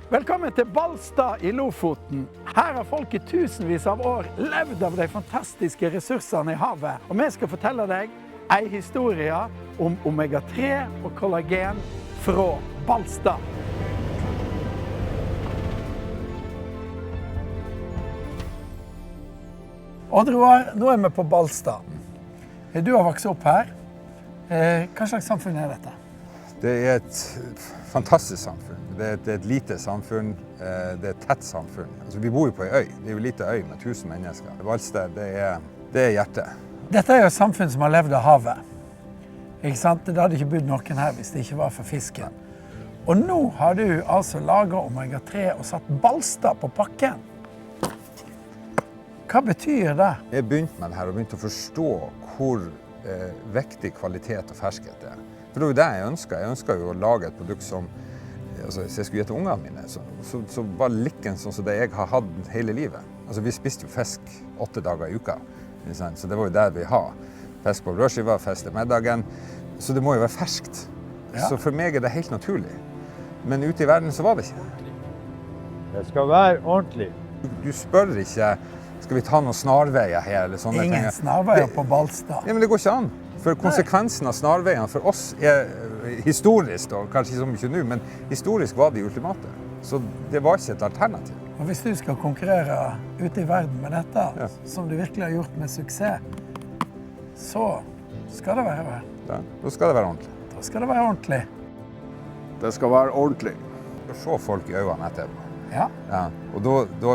Velkommen til Balstad i Lofoten. Her har folk i tusenvis av år levd av de fantastiske ressursene i havet. Og vi skal fortelle deg en historie om omega-3 og kollagen fra Balstad. Odd Roar, nå er vi på Balstad. Du har vokst opp her. Hva slags samfunn er dette? Det er et fantastisk samfunn. Det er et lite samfunn, det er et tett samfunn. Altså, vi bor jo på en øy. Det er jo en liten øy med 1000 mennesker. Balstad, det er hjertet. Dette er jo et samfunn som har levd av havet. Ikke sant? Det hadde ikke bodd noen her hvis det ikke var for fisken. Og nå har du altså laget omega-3 og satt Balstad på pakken. Hva betyr det? Jeg begynte med det her og begynte å forstå hvor viktig kvalitet og ferskhet er. For det er jo det jeg ønsker. Jeg ønsker jo å lage et produkt som, altså, hvis jeg skulle gi til ungene mine, så var liken sånn som det jeg har hatt hele livet. Altså, vi spiste jo fisk 8 dager i uka, så det var jo det vi har. Fisk på brødskiva, fisk til middagen, så det må jo være ferskt. Ja. Så for meg er det helt naturlig. Men ute i verden så var det ikke. Det skal være ordentlig. Du spør ikke, skal vi ta noen snarveier her eller sånne ting? Ingen snarveier på Balstad. Ja, men det går ikke an. For konsekvensen av snarveiene for oss er historisk, og kanskje ikke så mye nå, men historisk var det ultimate. Så det var ikke et alternativ. Og hvis du skal konkurrere ute i verden med dette, ja, som du virkelig har gjort med suksess, så skal det være. Ja, da skal det være ordentlig. Da skal det være ordentlig. Det skal være ordentlig. Du skal se folk i øynene etterpå. Ja. Ja. Og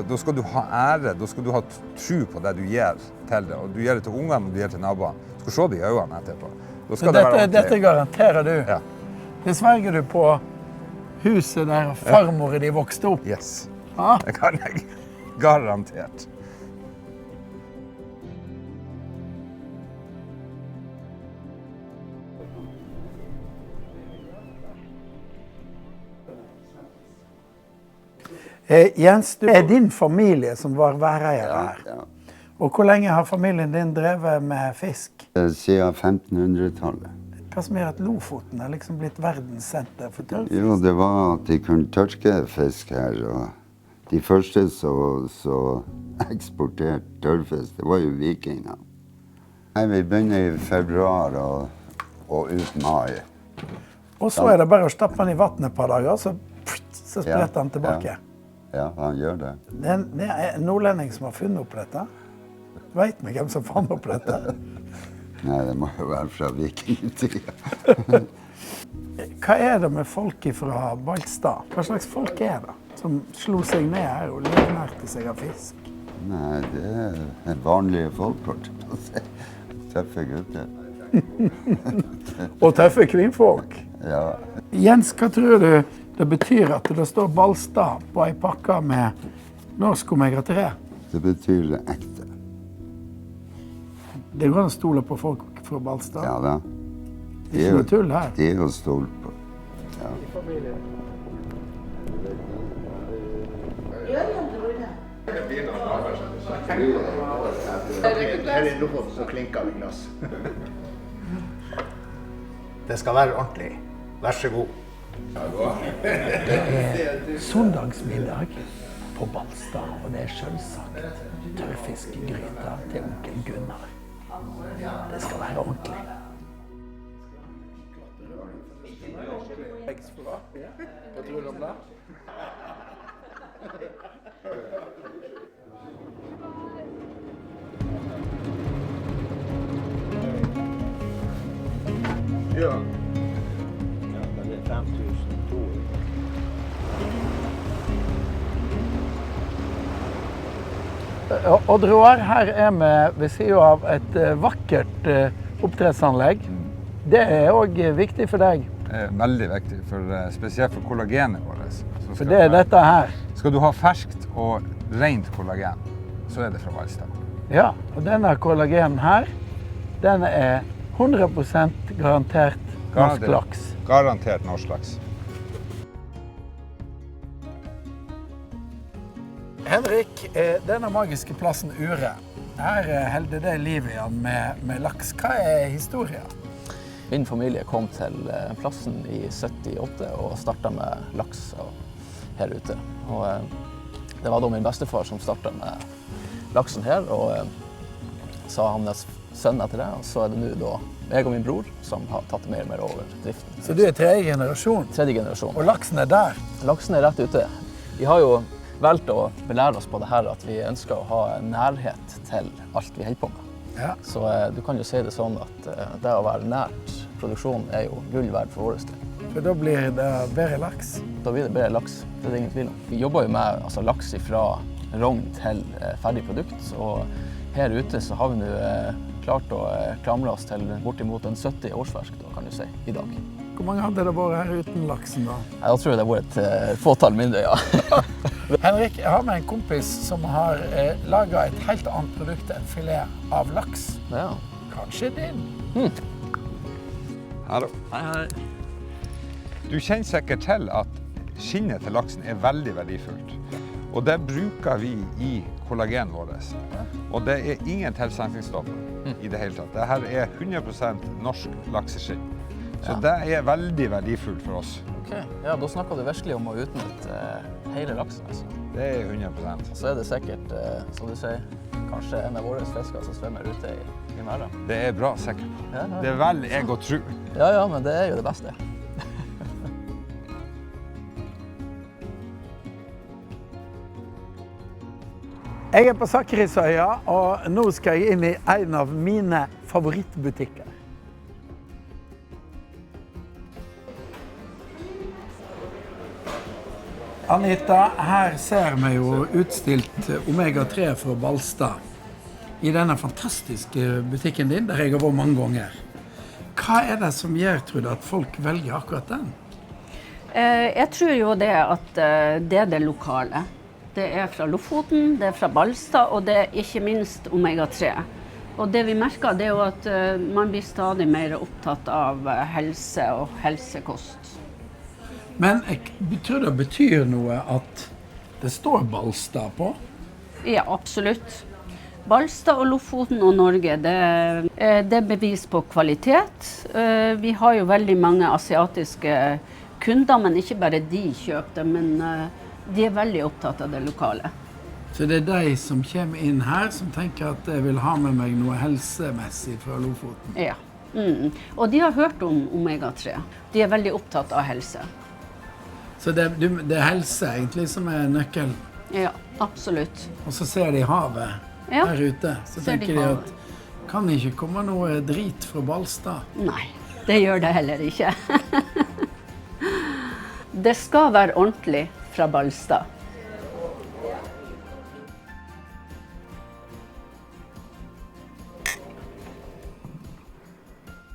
da skal du ha ære, da skal du ha tro på det du gjør til det. Og du gjør det til ungene, og du gjør det til naboene. Du skal se det i øynene etterpå. Da skal det være ordentlig. Dette garanterer du. Ja. Det sverger du på huset der farmor de vokste opp. Yes. Ja. Det kan jeg garantert. Jens, det er din familie som var væreier her. Ja. Og hvor lenge har familien din drevet med fisk? Siden 1500-tallet. Hva som gjør at Lofoten er liksom blitt verdenssenter for tørrfisk? Jo, det var at de kunne tørke fisk her. Og de første som eksporterte tørrfisk, det var jo vikingene. Vi begynner i februar og ut mai. Og så er det bare å stappe den i vannet et par dager, så spretter han tilbake. Ja, han gjør det. Det er en nordlending som har funnet opp dette. Vet vi hvem som fant opp dette? Nei, det må jo være fra vikingtida. Hva er det med folk fra Balstad? Hva slags folk er det som slo seg ned her og livnærte seg av fisk? Nei, det er vanlige folk, kort å si. Tøffe gutter. Og tøffe kvinnfolk. Ja. Jens, hva tror du det betyr at det står Balstad på en pakke med norsk omega-3? Det betyr det ekte. Det går an å stole på folk fra Balstad. Ja da. Ikke noe tull her. De er å stole på. Ja. Her i Lofoten så klinker vi glass. Det skal være ordentlig. Vær så god. Det er søndagsmiddag på Balstad, og det er selvsagt tørrfiskgryta til onkel Gunnar. Det skal være ordentlig. Hva tror du om det? Ja. Det er 5200. Odd Roar, her er vi ved siden av et vakkert oppdrettsanlegg. Det er også viktig for deg. Det er veldig viktig, spesielt for kollagenet vårt. For det er dette her. Skal du ha ferskt og rent kollagen, så er det fra Balstad. Ja, og denne kollagenen her, den er 100% garantert norsk laks. Garantert norsk laks. Henrik, denne magiske plassen Ure, her holder det livet igjen med laks. Hva er historien? Min familie kom til plassen i 78 og startet med laks. Og her ute. Og det var da min bestefar som startet med laksen her, og så har hans sønn etter det, og så er det nå da jeg og min bror som har tatt mer og mer over driften. Så du er tredje generasjon, Tredje generasjon. og laksen er der. Laksen er rett ute. Vi har jo valgt å belære oss på det her at vi ønsker å ha nærhet til alt vi holder på med. Ja. Så du kan jo si det sånn at det å være nært produksjonen er jo gull verdt for vår del. For da blir det bedre laks. Da blir det bedre laks, det er det ingen tvil om. Vi jobber jo med laks fra rogn til ferdig produkt, og her ute så har vi nå klart å klamre oss til bortimot en 70 årsverk, da, kan du si, i dag. Hvor mange hadde det vært her uten laksen da? Jeg tror det har vært et fåtall mindre, ja. Henrik, jeg har med en kompis som har laget et helt annet produkt enn filet av laks. Ja. Kanskje din? Hallo. Hei, hei. Du kjenner sikkert til at skinnet til laksen er veldig verdifullt. Og det bruker vi i kollagen vårt. Og det er ingen tilsetningsstoffer i det hele tatt. Dette er 100% norsk lakseskinn. Så det er veldig verdifullt for oss. Ok, ja, da snakker du virkelig om å utnytte hele laksen, altså. Det er 100%. Så er det sikkert, som du sier, kanskje en av våre fisker som svømmer ute i merden. Det er bra sikker på. Ja, ja. Det er vel jeg å tro. Ja, ja, men det er jo det beste. Jeg er på Sakrisøya, og nå skal jeg inn i en av mine favorittbutikker. Anita, her ser vi jo utstilt Omega-3 fra Balstad i denne fantastiske butikken din, der jeg har vært mange ganger. Hva er det som gjør, tror du, at folk velger akkurat den? Jeg tror jo det at det er det lokale. Det er fra Lofoten, det er fra Balstad, og det er ikke minst Omega-3. Og det vi merker, det er jo at man blir stadig mer opptatt av helse og helsekost. Men jeg tror det betyr noe at det står Balstad på? Ja, absolutt. Balstad og Lofoten og Norge, det er bevis på kvalitet. Vi har jo veldig mange asiatiske kunder, men ikke bare de kjøper det, men de er veldig opptatt av det lokale. Så det er de som kommer inn her, som tenker at jeg vil ha med meg noe helsemessig fra Lofoten? Ja. Og de har hørt om Omega-3. De er veldig opptatt av helse. Så det er helse egentlig som er nøkkelen? Ja, absolutt. Og så ser de havet her ute, så tenker de at kan ikke komme noe drit fra Balstad? Nei, det gjør det heller ikke. Det skal være ordentlig fra Balstad.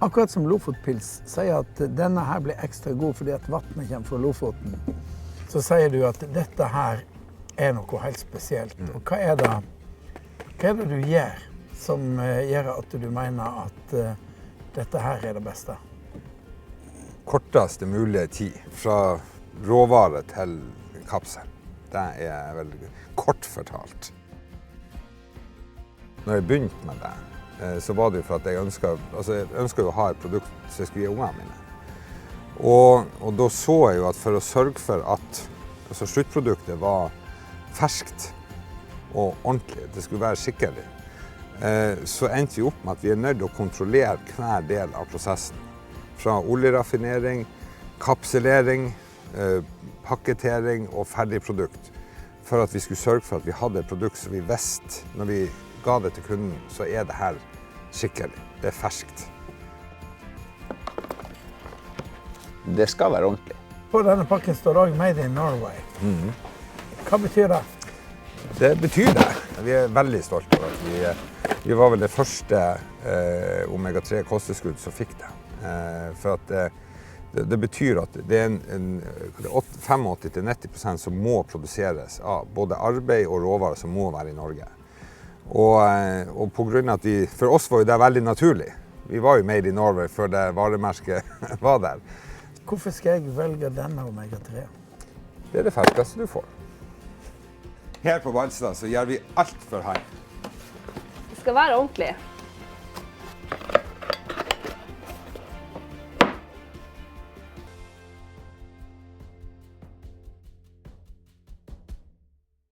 Akkurat som Lofotpils sier at denne her blir ekstra god fordi at vannet kommer fra Lofoten, så sier du at dette her er noe helt spesielt. Og hva er det du gjør som gjør at du mener at dette her er det beste? Korteste mulige tid fra råvare til kapsel. Det er veldig kort fortalt. Når jeg begynte med det, så var det jo for at jeg ønsket å ha et produkt som jeg skulle gi ungene mine. Og da så jeg jo at for å sørge for at sluttproduktet var ferskt og ordentlig, det skulle være skikkelig, så endte vi opp med at vi er nødt til å kontrollere hver del av prosessen. Fra oljeraffinering, kapselering, pakketering og ferdig produkt. For at vi skulle sørge for at vi hadde et produkt som vi visste når vi ga det til kunden, så er det her skikkelig. Det er ferskt. Det skal være ordentlig. På denne pakken står det også Made in Norway. Hva betyr det? Det betyr det. Vi er veldig stolte av at vi var vel det første Omega-3 kosttilskudd som fikk det. For at det betyr at det er 85-90% som må produseres av både arbeid og råvarer som må være i Norge. Og på grunn av at for oss var jo det veldig naturlig. Vi var jo Made in Norway før det varemerket var der. Hvorfor skal jeg velge denne Omega-3? Det er det ferskeste du får. Her på Balstad så gjør vi alt for hånd. Det skal være ordentlig.